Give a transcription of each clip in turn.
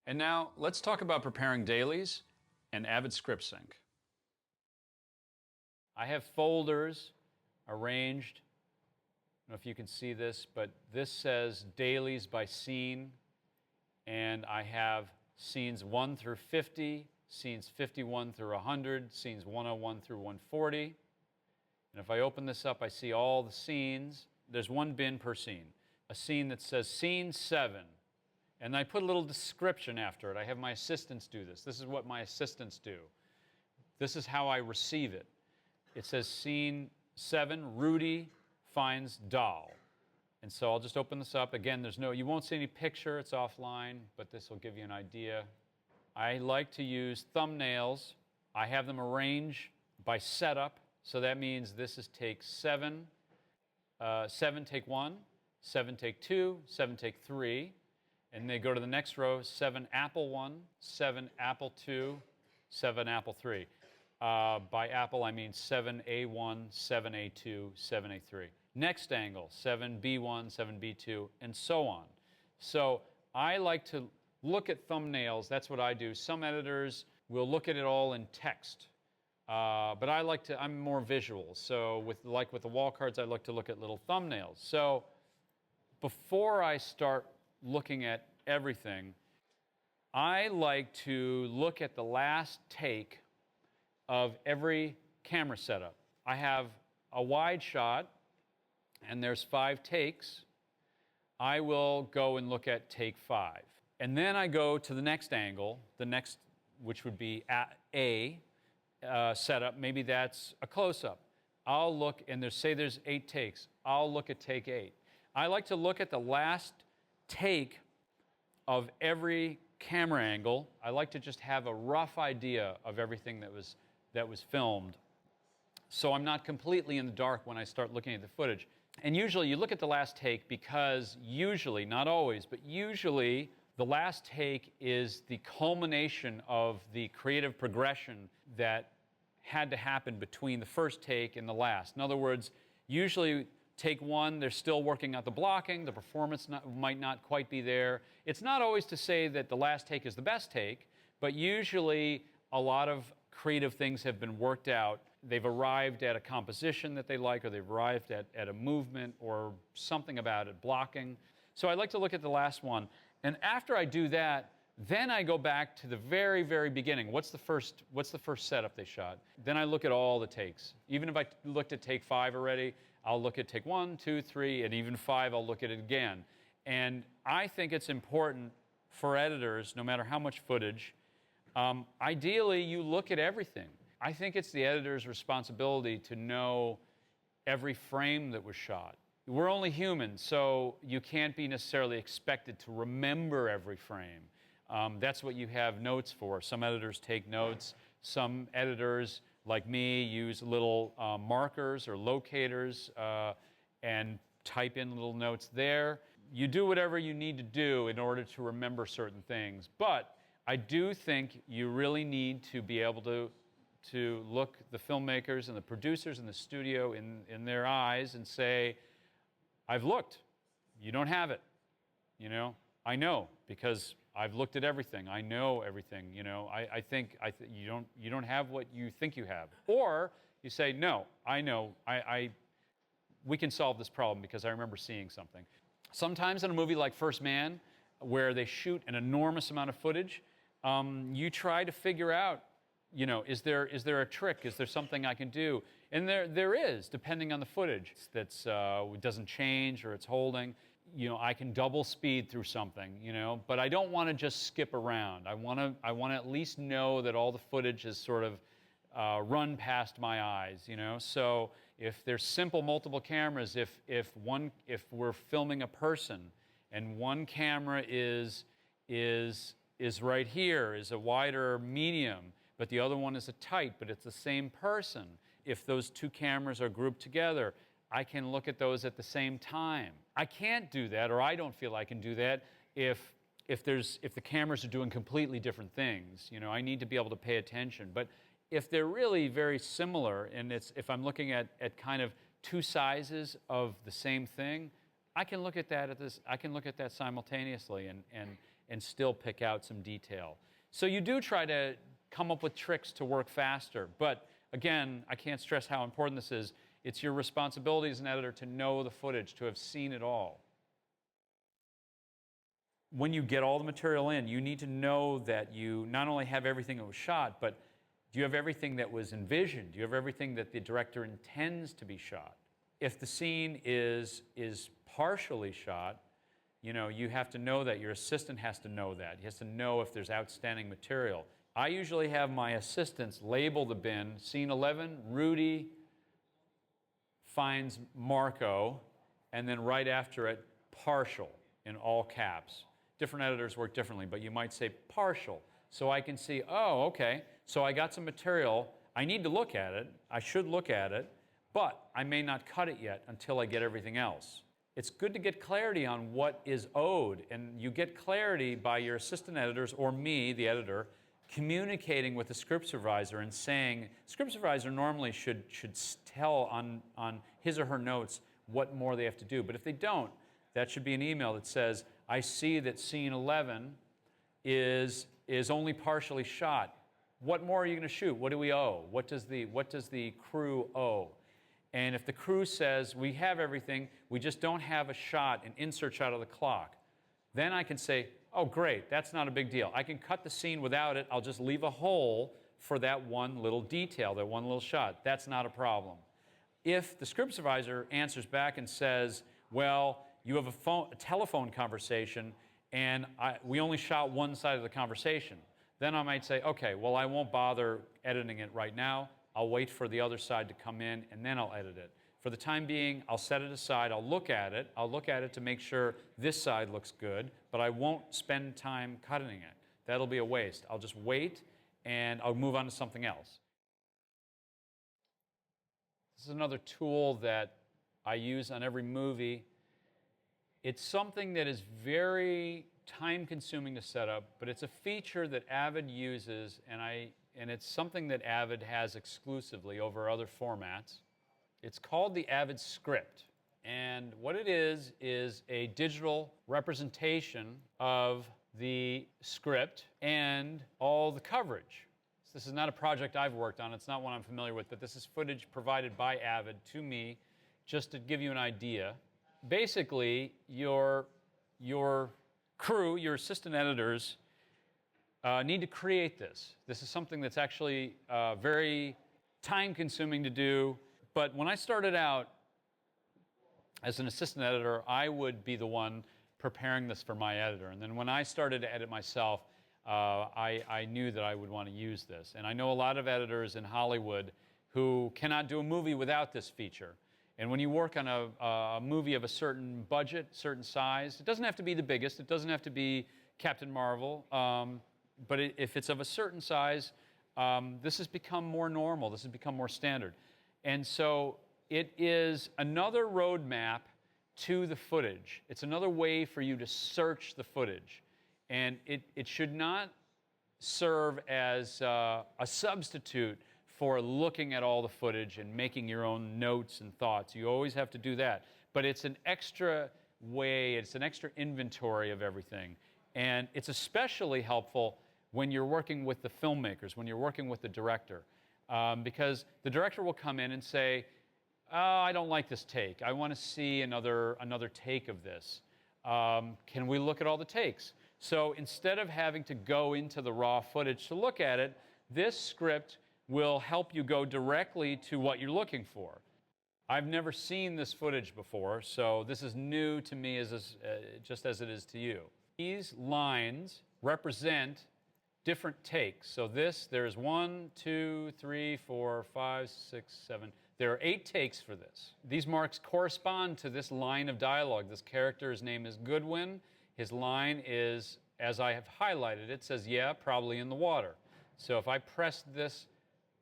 And now let's talk about preparing dailies and Avid Script Sync. I have folders arranged. I don't know if you can see this, but this says dailies by scene. And I have scenes 1 through 50, scenes 51 through 100, scenes 101 through 140. And if I open this up, I see all the scenes. There's one bin per scene. A scene that says scene 7. And I put a little description after it. I have my assistants do this. This is what my assistants do. This is how I receive it. It says scene 7, Rudy finds doll. And so I'll just open this up. Again, you won't see any picture, it's offline, but this will give you an idea. I like to use thumbnails. I have them arranged by setup. So that means this is take 7, 7 take 1, 7 take 2, 7 take 3. And they go to the next row, 7 Apple 1, 7 Apple 2, 7 Apple 3. By Apple, I mean 7A1, 7A2, 7A3. Next angle, 7B1, 7B2, and so on. So I like to look at thumbnails. That's what I do. Some editors will look at it all in text. But I'm more visual. So with the wall cards, I like to look at little thumbnails. So before I start looking at everything, I like to look at the last take of every camera setup. I have a wide shot, and there's 5 takes. I will go and look at take 5. And then I go to the next angle, which would be A setup. Maybe that's a close-up. I'll look, and there's 8 takes. I'll look at take 8. I like to look at the last take of every camera angle. I like to just have a rough idea of everything that was filmed, so I'm not completely in the dark when I start looking at the footage. And usually you look at the last take because usually, not always, but usually the last take is the culmination of the creative progression that had to happen between the first take and the last. In other words, usually take 1, they're still working out the blocking, the performance might not quite be there. It's not always to say that the last take is the best take, but usually a lot of creative things have been worked out. They've arrived at a composition that they like, or they've arrived at a movement or something about it, blocking. So I like to look at the last one. And after I do that, then I go back to the very, very beginning. What's the first setup they shot? Then I look at all the takes. Even if I looked at take 5 already, I'll look at take 1, 2, 3, and even 5, I'll look at it again. And I think it's important for editors, no matter how much footage, ideally you look at everything. I think it's the editor's responsibility to know every frame that was shot. We're only human, so you can't be necessarily expected to remember every frame. That's what you have notes for. Some editors take notes. Some editors, like me, use little markers or locators and type in little notes there. You do whatever you need to do in order to remember certain things. But I do think you really need to be able to look the filmmakers and the producers in the studio in their eyes and say, I've looked. You don't have it. You know, I know because I've looked at everything. I know everything. You know, I think you don't have what you think you have. Or you say, no, I know. We can solve this problem because I remember seeing something. Sometimes in a movie like First Man, where they shoot an enormous amount of footage, you try to figure out, you know, is there a trick? Is there something I can do? And there is, depending on the footage that's doesn't change or it's holding. You know, I can double speed through something, you know, but I don't want to just skip around. I want to at least know that all the footage is sort of run past my eyes, you know. So if there's simple multiple cameras, if we're filming a person and one camera is right here, is a wider medium, but the other one is a tight, but it's the same person. If those two cameras are grouped together, I can look at those at the same time. I can't do that, or I don't feel I can do that if the cameras are doing completely different things. You know, I need to be able to pay attention. But if they're really very similar, and if I'm looking at kind of two sizes of the same thing, I can look at that simultaneously and still pick out some detail. So you do try to come up with tricks to work faster, but again, I can't stress how important this is. It's your responsibility as an editor to know the footage, to have seen it all. When you get all the material in, you need to know that you not only have everything that was shot, but do you have everything that was envisioned? Do you have everything that the director intends to be shot? If the scene is partially shot, you know, you have to know that. Your assistant has to know that. He has to know if there's outstanding material. I usually have my assistants label the bin. Scene 11, Rudy finds Marco, and then right after it, partial in all caps. Different editors work differently, but you might say partial. So I can see, oh, okay, so I got some material. I need to look at it. I should look at it, but I may not cut it yet until I get everything else. It's good to get clarity on what is owed, and you get clarity by your assistant editors or me, the editor, communicating with the script supervisor and saying, script supervisor normally should tell on his or her notes what more they have to do. But if they don't, that should be an email that says, I see that scene 11 is only partially shot. What more are you going to shoot? What do we owe? What does the crew owe? And if the crew says, we have everything, we just don't have a shot, an insert shot of the clock, then I can say, oh, great, that's not a big deal. I can cut the scene without it. I'll just leave a hole for that one little detail, that one little shot. That's not a problem. If the script supervisor answers back and says, well, you have a telephone conversation, and we only shot one side of the conversation, then I might say, okay, well, I won't bother editing it right now. I'll wait for the other side to come in, and then I'll edit it. For the time being, I'll set it aside. I'll look at it. I'll look at it to make sure this side looks good, but I won't spend time cutting it. That'll be a waste. I'll just wait, and I'll move on to something else. This is another tool that I use on every movie. It's something that is very time-consuming to set up, but it's a feature that Avid uses, and it's something that Avid has exclusively over other formats. It's called the Avid Script, and what it is a digital representation of the script and all the coverage. So this is not a project I've worked on. It's not one I'm familiar with, but this is footage provided by Avid to me just to give you an idea. Basically, your crew, your assistant editors, need to create this. This is something that's actually very time-consuming to do. But when I started out as an assistant editor, I would be the one preparing this for my editor. And then when I started to edit myself, I knew that I would want to use this. And I know a lot of editors in Hollywood who cannot do a movie without this feature. And when you work on a movie of a certain budget, certain size, it doesn't have to be the biggest, it doesn't have to be Captain Marvel, but if it's of a certain size, this has become more normal, this has become more standard. And so it is another roadmap to the footage. It's another way for you to search the footage. And it should not serve as a substitute for looking at all the footage and making your own notes and thoughts. You always have to do that. But it's an extra way, it's an extra inventory of everything. And it's especially helpful when you're working with the filmmakers, when you're working with the director. Because the director will come in and say, oh, I don't like this take. I want to see another take of this. Can we look at all the takes? So instead of having to go into the raw footage to look at it, this script will help you go directly to what you're looking for. I've never seen this footage before, so this is new to me just as it is to you. These lines represent different takes. So there's 1, 2, 3, 4, 5, 6, 7. There are 8 takes for this. These marks correspond to this line of dialogue. This character's name is Goodwin. His line is, as I have highlighted, it says, yeah, probably in the water. So if I press this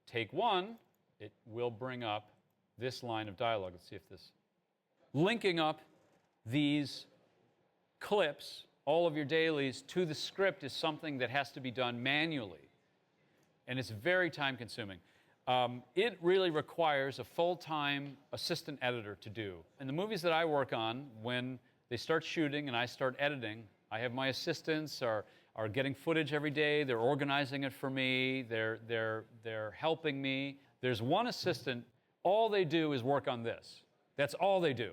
take 1, it will bring up this line of dialogue. Let's see if this... Linking up these clips, all of your dailies, to the script is something that has to be done manually. and it's very time consuming. It really requires a full-time assistant editor to do. And the movies that I work on, when they start shooting and I start editing, I have my assistants are getting footage every day. They're organizing it for me. They're helping me. There's one assistant, all they do is work on this. That's all they do.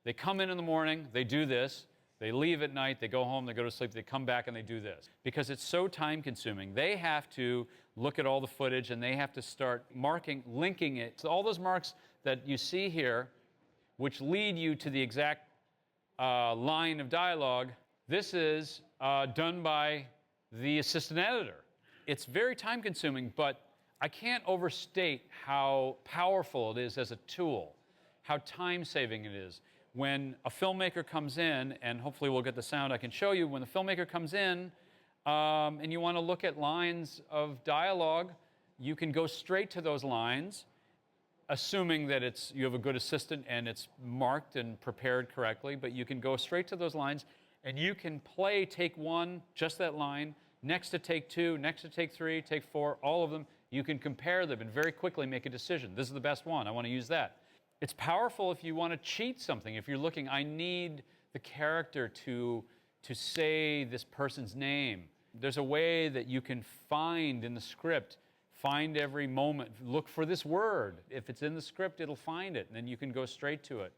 They come in the morning, they do this, they leave at night, they go home, they go to sleep, they come back and they do this. Because it's so time consuming, they have to look at all the footage and they have to start marking, linking it. So all those marks that you see here, which lead you to the exact line of dialogue, this is done by the assistant editor. It's very time consuming, but I can't overstate how powerful it is as a tool, how time saving it is. When a filmmaker comes in, and hopefully we'll get the sound I can show you, when the filmmaker comes in and you want to look at lines of dialogue, you can go straight to those lines, assuming that you have a good assistant and it's marked and prepared correctly, but you can go straight to those lines and you can play take one, just that line, next to take two, next to take three, take four, all of them. You can compare them and very quickly make a decision. This is the best one. I want to use that. It's powerful if you want to cheat something. If you're looking, I need the character to say this person's name. There's a way that you can find in the script, find every moment, look for this word. If it's in the script, it'll find it, and then you can go straight to it.